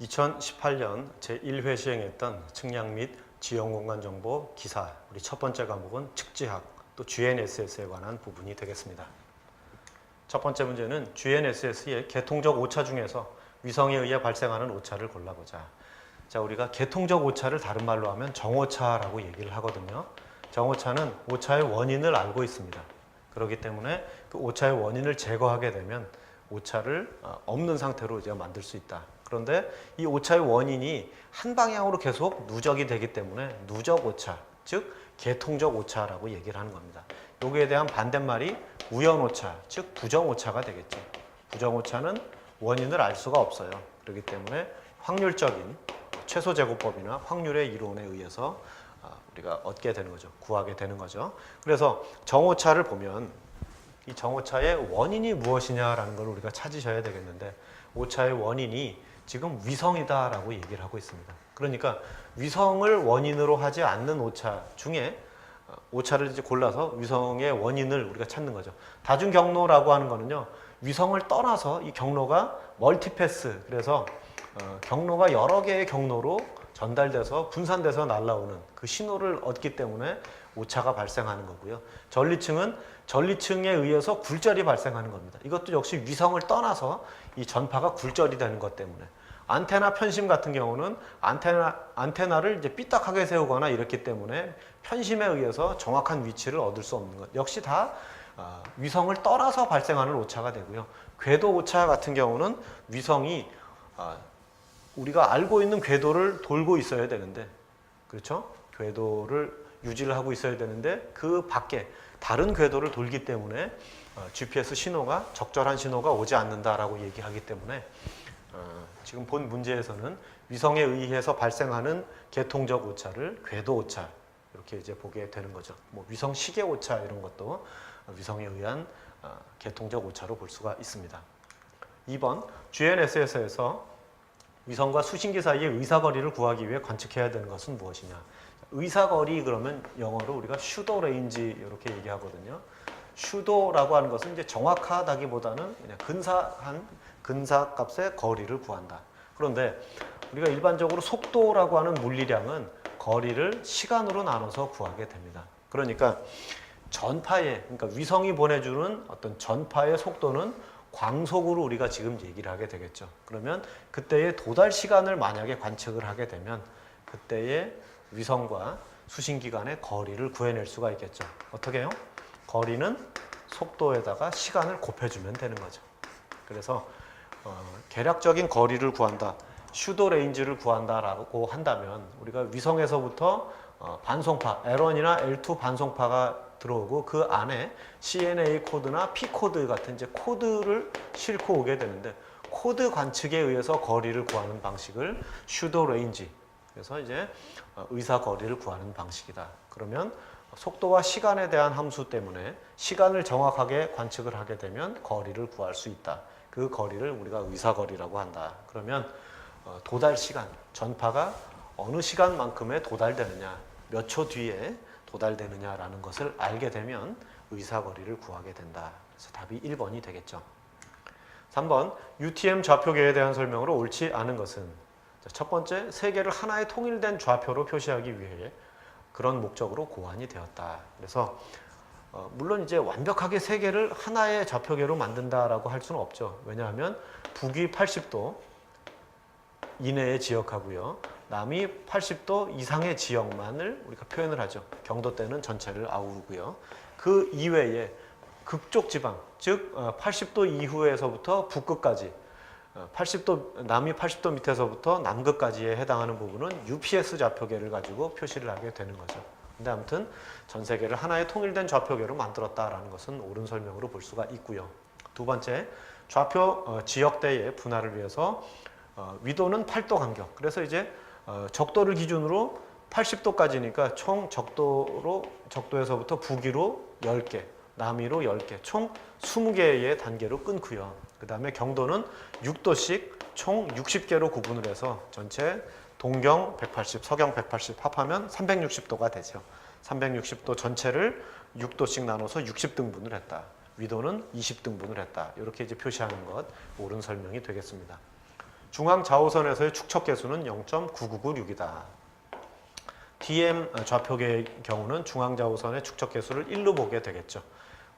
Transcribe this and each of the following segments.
2018년 제1회 시행했던 측량 및 지형공간정보 기사 우리 첫 번째 과목은 측지학 또 GNSS에 관한 부분이 되겠습니다. 첫 번째 문제는 GNSS의 계통적 오차 중에서 위성에 의해 발생하는 오차를 골라보자. 자, 우리가 계통적 오차를 다른 말로 하면 정오차라고 얘기를 하거든요. 정오차는 오차의 원인을 알고 있습니다. 그렇기 때문에 그 오차의 원인을 제거하게 되면 오차를 없는 상태로 이제 만들 수 있다. 그런데 이 오차의 원인이 한 방향으로 계속 누적이 되기 때문에 누적 오차, 즉 계통적 오차라고 얘기를 하는 겁니다. 여기에 대한 반대말이 우연 오차, 즉 부정 오차가 되겠죠. 부정 오차는 원인을 알 수가 없어요. 그렇기 때문에 확률적인 최소 제곱법이나 확률의 이론에 의해서 우리가 얻게 되는 거죠. 구하게 되는 거죠. 그래서 정오차를 보면 이 정오차의 원인이 무엇이냐라는 걸 우리가 찾으셔야 되겠는데, 오차의 원인이 지금 위성이다라고 얘기를 하고 있습니다. 그러니까 위성을 원인으로 하지 않는 오차 중에 오차를 이제 골라서 위성의 원인을 우리가 찾는 거죠. 다중 경로라고 하는 거는요, 위성을 떠나서 이 경로가 멀티패스, 그래서 경로가 여러 개의 경로로 전달돼서 분산돼서 날아오는 그 신호를 얻기 때문에 오차가 발생하는 거고요. 전리층은 전리층에 의해서 굴절이 발생하는 겁니다. 이것도 역시 위성을 떠나서 이 전파가 굴절이 되는 것 때문에. 안테나 편심 같은 경우는 안테나를 이제 삐딱하게 세우거나 이렇기 때문에 편심에 의해서 정확한 위치를 얻을 수 없는 것. 역시 다 위성을 떠나서 발생하는 오차가 되고요. 궤도 오차 같은 경우는 위성이 우리가 알고 있는 궤도를 돌고 있어야 되는데, 그렇죠? 궤도를 유지를 하고 있어야 되는데 그 밖에 다른 궤도를 돌기 때문에 GPS 신호가 적절한 신호가 오지 않는다라고 얘기하기 때문에 지금 본 문제에서는 위성에 의해서 발생하는 계통적 오차를 궤도 오차 이렇게 이제 보게 되는 거죠. 뭐 위성 시계 오차 이런 것도 위성에 의한 계통적 오차로 볼 수가 있습니다. 2번 GNSS에서 위성과 수신기 사이의 의사거리를 구하기 위해 관측해야 되는 것은 무엇이냐. 의사거리 그러면 영어로 우리가 슈도 레인지 이렇게 얘기하거든요. 슈도라고 하는 것은 이제 정확하다기보다는 그냥 근사한 근사값의 거리를 구한다. 그런데 우리가 일반적으로 속도라고 하는 물리량은 거리를 시간으로 나눠서 구하게 됩니다. 그러니까 그러니까 위성이 보내주는 어떤 전파의 속도는 광속으로 우리가 지금 얘기를 하게 되겠죠. 그러면 그때의 도달 시간을 만약에 관측을 하게 되면 그때의 위성과 수신기 간의 거리를 구해낼 수가 있겠죠. 어떻게 해요? 거리는 속도에다가 시간을 곱해주면 되는 거죠. 그래서 계략적인 거리를 구한다, 슈도 레인지를 구한다라고 한다면 우리가 위성에서부터 반송파, L1이나 L2 반송파가 들어오고 그 안에 CNA 코드나 P 코드 같은 이제 코드를 싣고 오게 되는데, 코드 관측에 의해서 거리를 구하는 방식을 슈도 레인지, 그래서 이제 의사 거리를 구하는 방식이다. 그러면 속도와 시간에 대한 함수 때문에 시간을 정확하게 관측을 하게 되면 거리를 구할 수 있다. 그 거리를 우리가 의사 거리라고 한다. 그러면 도달 시간, 전파가 어느 시간만큼에 도달되느냐, 몇 초 뒤에 도달되느냐라는 것을 알게 되면 의사거리를 구하게 된다. 그래서 답이 1번이 되겠죠. 3번 UTM 좌표계에 대한 설명으로 옳지 않은 것은, 첫 번째, 세계를 하나의 통일된 좌표로 표시하기 위해 그런 목적으로 고안이 되었다. 그래서 물론 이제 완벽하게 세계를 하나의 좌표계로 만든다라고 할 수는 없죠. 왜냐하면 북위 80도 이내의 지역하고요, 남이 80도 이상의 지역만을 우리가 표현을 하죠. 경도 때는 전체를 아우르고요. 그 이외에 극쪽 지방, 즉 80도 이후에서부터 북극까지, 남이 80도 밑에서부터 남극까지에 해당하는 부분은 UPS 좌표계를 가지고 표시를 하게 되는 거죠. 근데 아무튼 전 세계를 하나의 통일된 좌표계로 만들었다라는 것은 옳은 설명으로 볼 수가 있고요. 두 번째, 좌표 지역대의 분할을 위해서 위도는 8도 간격. 그래서 이제 적도를 기준으로 80도까지니까 총 적도에서부터 북위로 10개, 남위로 10개, 총 20개의 단계로 끊고요. 그 다음에 경도는 6도씩 총 60개로 구분을 해서 전체 동경 180, 서경 180 합하면 360도가 되죠. 360도 전체를 6도씩 나눠서 60등분을 했다. 위도는 20등분을 했다. 이렇게 이제 표시하는 것, 옳은 설명이 되겠습니다. 중앙 좌우선에서의 축척 개수는 0.9996이다. DM 좌표계의 경우는 중앙 좌우선의 축척 개수를 1로 보게 되겠죠.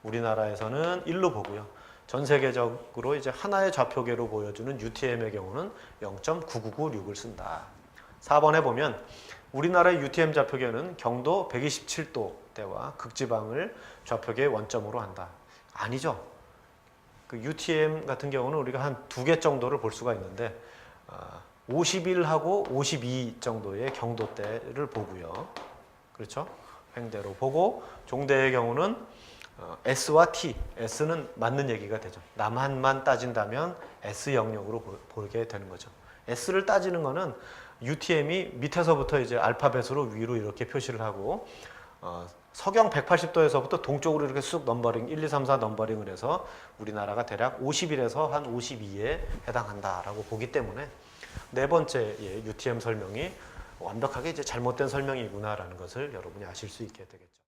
우리나라에서는 1로 보고요. 전 세계적으로 이제 하나의 좌표계로 보여주는 UTM의 경우는 0.9996을 쓴다. 4번에 보면 우리나라의 UTM 좌표계는 경도 127도대와 극지방을 좌표계의 원점으로 한다. 아니죠. 그 UTM 같은 경우는 우리가 한 2개 정도를 볼 수가 있는데 51하고 52 정도의 경도대를 보고요. 그렇죠? 횡대로 보고 종대의 경우는 S와 T, S는 맞는 얘기가 되죠. 남한만 따진다면 S 영역으로 보게 되는 거죠. S를 따지는 거는 UTM이 밑에서부터 이제 알파벳으로 위로 이렇게 표시를 하고 서경 180도에서부터 동쪽으로 이렇게 쑥 넘버링 1, 2, 3, 4 넘버링을 해서 우리나라가 대략 51에서 한 52에 해당한다라고 보기 때문에 네 번째 UTM 설명이 완벽하게 이제 잘못된 설명이구나라는 것을 여러분이 아실 수 있게 되겠죠.